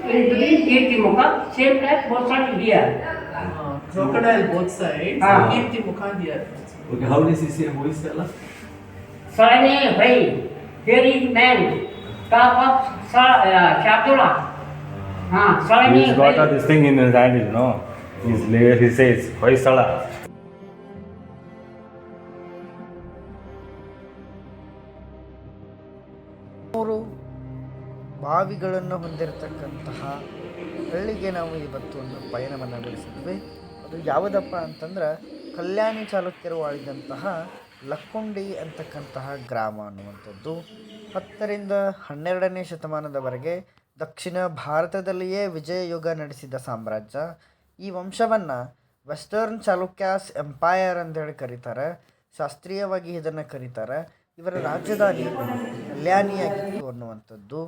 In between Kirtimukha, same like both sides here. Crocodile both sides. Ah. Kirti Mukha here. Okay, how does he say Hoysala? Salani Vai, here is man, top of Chapula. Salani He's got this thing in his hand, you know. He says, Hoysala. ಮೂರು ಬಾವಿಗಳನ್ನು ಹೊಂದಿರತಕ್ಕಂತಹ ಹಳ್ಳಿಗೆ ನಾವು ಇವತ್ತು ಒಂದು ಪಯಣವನ್ನು ಬೆಳೆಸಿದ್ವಿ. ಅದು ಯಾವುದಪ್ಪ ಅಂತಂದ್ರೆ ಕಲ್ಯಾಣಿ ಚಾಲುಕ್ಯರು ಆಳಿದಂತಹ ಲಕ್ಕುಂಡಿ ಅಂತಕ್ಕಂತಹ ಗ್ರಾಮ ಅನ್ನುವಂಥದ್ದು 10ರಿಂದ 12ನೇ ಶತಮಾನದವರೆಗೆ ದಕ್ಷಿಣ ಭಾರತದಲ್ಲಿಯೇ ವಿಜಯಯುಗ ನಡೆಸಿದ ಸಾಮ್ರಾಜ್ಯ. ಈ ವಂಶವನ್ನು ವೆಸ್ಟರ್ನ್ ಚಾಲುಕ್ಯಾಸ್ ಎಂಪೈರ್ ಅಂತೇಳಿ ಕರೀತಾರೆ. ಶಾಸ್ತ್ರೀಯವಾಗಿ ಇದನ್ನು ಕರೀತಾರೆ. ಇವರ ರಾಜಧಾನಿ ಕಲ್ಯಾಣಿಯಾಗಿತ್ತು ಅನ್ನುವಂಥದ್ದು.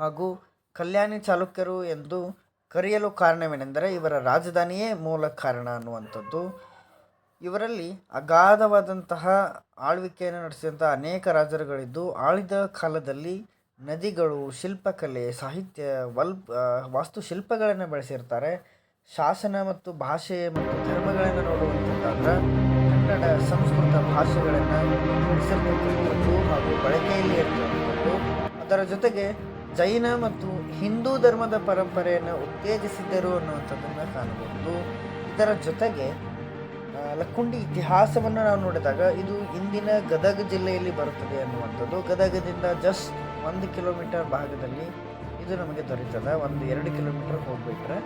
ಹಾಗೂ ಕಲ್ಯಾಣಿ ಚಾಲುಕ್ಯರು ಎಂದು ಕರೆಯಲು ಕಾರಣವೇನೆಂದರೆ ಇವರ ರಾಜಧಾನಿಯೇ ಮೂಲ ಕಾರಣ ಅನ್ನುವಂಥದ್ದು. ಇವರಲ್ಲಿ ಅಗಾಧವಾದಂತಹ ಆಳ್ವಿಕೆಯನ್ನು ನಡೆಸಿದಂಥ ಅನೇಕ ರಾಜರುಗಳಿದ್ದು, ಆಳಿದ ಕಾಲದಲ್ಲಿ ನದಿಗಳು, ಶಿಲ್ಪಕಲೆ, ಸಾಹಿತ್ಯ, ವಾಸ್ತುಶಿಲ್ಪಗಳನ್ನು ಬೆಳೆಸಿರ್ತಾರೆ. ಶಾಸನ ಮತ್ತು ಭಾಷೆ ಮತ್ತು ಧರ್ಮಗಳನ್ನು ನೋಡುವಂಥದ್ದಾದ್ರೆ ಕನ್ನಡ, ಸಂಸ್ಕೃತ ಭಾಷೆಗಳನ್ನು ಬೆಳೆಸಿರ್ತಕ್ಕಂಥದ್ದು ಹಾಗೂ ಬಳಕೆಯಲ್ಲಿ ಇರ್ತಕ್ಕಂಥದ್ದು. ಅದರ ಜೊತೆಗೆ ಜೈನ ಮತ್ತು ಹಿಂದೂ ಧರ್ಮದ ಪರಂಪರೆಯನ್ನು ಉತ್ತೇಜಿಸಿದ್ದರು ಅನ್ನುವಂಥದ್ದನ್ನು ಕಾಣಬಹುದು. ಇದರ ಜೊತೆಗೆ ಲಕ್ಕುಂಡಿ ಇತಿಹಾಸವನ್ನು ನಾವು ನೋಡಿದಾಗ ಇದು ಇಂದಿನ ಗದಗ ಜಿಲ್ಲೆಯಲ್ಲಿ ಬರುತ್ತದೆ ಅನ್ನುವಂಥದ್ದು. ಗದಗದಿಂದ ಜಸ್ಟ್ 1 ಕಿಲೋಮೀಟರ್ ಭಾಗದಲ್ಲಿ ಇದು ನಮಗೆ ದೊರೀತದೆ. 1-2 ಕಿಲೋಮೀಟರ್ ಹೋಗ್ಬಿಟ್ರೆ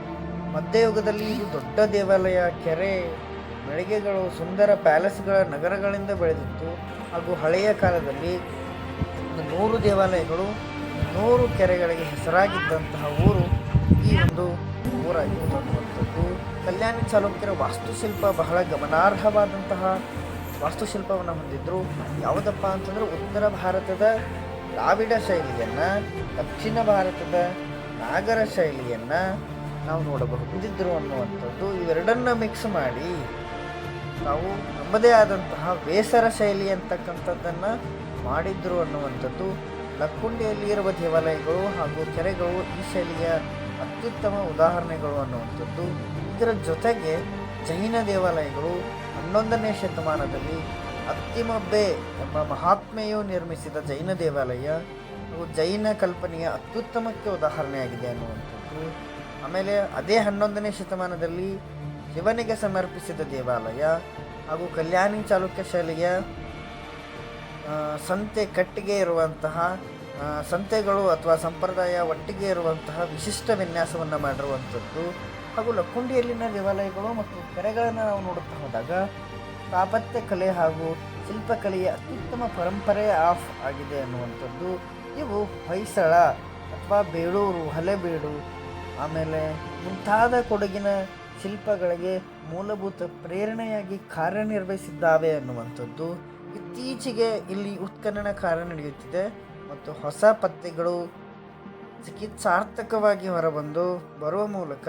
ಮಧ್ಯಯುಗದಲ್ಲಿ ಇದು ದೊಡ್ಡ ದೇವಾಲಯ, ಕೆರೆ, ಮಳಿಗೆಗಳು, ಸುಂದರ ಪ್ಯಾಲೇಸ್ಗಳ ನಗರಗಳಿಂದ ಬೆಳೆದಿತ್ತು. ಹಾಗೂ ಹಳೆಯ ಕಾಲದಲ್ಲಿ 100 ದೇವಾಲಯಗಳು, 100 ಕೆರೆಗಳಿಗೆ ಹೆಸರಾಗಿದ್ದಂತಹ ಊರು ಈ ಒಂದು ಊರಾಗಿತ್ತು ಅನ್ನುವಂಥದ್ದು. ಕಲ್ಯಾಣಿ ಚಾಲುಕ್ಯರ ವಾಸ್ತುಶಿಲ್ಪ ಬಹಳ ಗಮನಾರ್ಹವಾದಂತಹ ವಾಸ್ತುಶಿಲ್ಪವನ್ನು ಹೊಂದಿದ್ದರು. ಯಾವುದಪ್ಪ ಅಂತಂದರೆ ಉತ್ತರ ಭಾರತದ ದ್ರಾವಿಡ ಶೈಲಿಯನ್ನು, ದಕ್ಷಿಣ ಭಾರತದ ನಾಗರ ಶೈಲಿಯನ್ನು ನಾವು ನೋಡಬಹುದಿದ್ದರು ಅನ್ನುವಂಥದ್ದು. ಇವೆರಡನ್ನು ಮಿಕ್ಸ್ ಮಾಡಿ ನಾವು ನಮ್ಮದೇ ಆದಂತಹ ಬೇಸರ ಶೈಲಿ ಅಂತಕ್ಕಂಥದ್ದನ್ನು ಮಾಡಿದ್ರು ಅನ್ನುವಂಥದ್ದು. ಲಕ್ಕುಂಡಿಯಲ್ಲಿ ಇರುವ ದೇವಾಲಯಗಳು ಹಾಗೂ ಕೆರೆಗಳು ಈ ಶೈಲಿಯ ಅತ್ಯುತ್ತಮ ಉದಾಹರಣೆಗಳು ಅನ್ನುವಂಥದ್ದು. ಇದರ ಜೊತೆಗೆ ಜೈನ ದೇವಾಲಯಗಳು 11ನೇ ಶತಮಾನದಲ್ಲಿ ಅತ್ತಿಮಬ್ಬೆ ಎಂಬ ಮಹಾತ್ಮೆಯು ನಿರ್ಮಿಸಿದ ಜೈನ ದೇವಾಲಯ ಹಾಗೂ ಜೈನ ಕಲ್ಪನೆಯ ಅತ್ಯುತ್ತಮಕ್ಕೆ ಉದಾಹರಣೆಯಾಗಿದೆ ಅನ್ನುವಂಥದ್ದು. ಆಮೇಲೆ ಅದೇ 11ನೇ ಶತಮಾನದಲ್ಲಿ ಶಿವನಿಗೆ ಸಮರ್ಪಿಸಿದ ದೇವಾಲಯ ಹಾಗೂ ಕಲ್ಯಾಣಿ ಚಾಲುಕ್ಯ ಶೈಲಿಯ ಸಂತೆ ಕಟ್ಟಿಗೆ ಇರುವಂತಹ ಸಂತೆಗಳು ಅಥವಾ ಸಂಪ್ರದಾಯ ಒಟ್ಟಿಗೆ ಇರುವಂತಹ ವಿಶಿಷ್ಟ ವಿನ್ಯಾಸವನ್ನು ಮಾಡಿರುವಂಥದ್ದು. ಹಾಗೂ ಲಕ್ಕುಂಡಿಯಲ್ಲಿನ ದೇವಾಲಯಗಳು ಮತ್ತು ಕೆರೆಗಳನ್ನು ನಾವು ನೋಡುತ್ತಾ ಹೋದಾಗ ಸ್ಥಾಪತ್ಯ ಕಲೆ ಹಾಗೂ ಶಿಲ್ಪಕಲೆಯ ಅತ್ಯುತ್ತಮ ಪರಂಪರೆ ಆಗಿದೆ ಅನ್ನುವಂಥದ್ದು. ಇವು ಹೊಯ್ಸಳ ಅಥವಾ ಬೇಳೂರು, ಹಳೆಬೀಡು, ಆಮೇಲೆ ಮುಂತಾದ ಕೊಡಗಿನ ಶಿಲ್ಪಗಳಿಗೆ ಮೂಲಭೂತ ಪ್ರೇರಣೆಯಾಗಿ ಕಾರ್ಯನಿರ್ವಹಿಸಿದ್ದಾವೆ ಅನ್ನುವಂಥದ್ದು. ಇತ್ತೀಚೆಗೆ ಇಲ್ಲಿ ಉತ್ಖನನ ಕಾರ್ಯ ನಡೆಯುತ್ತಿದೆ ಮತ್ತು ಹೊಸ ಪತ್ತೆಗಳು ಚಿಕಿತ್ಸಾರ್ಥಕವಾಗಿ ಹೊರಬಂದು ಬರುವ ಮೂಲಕ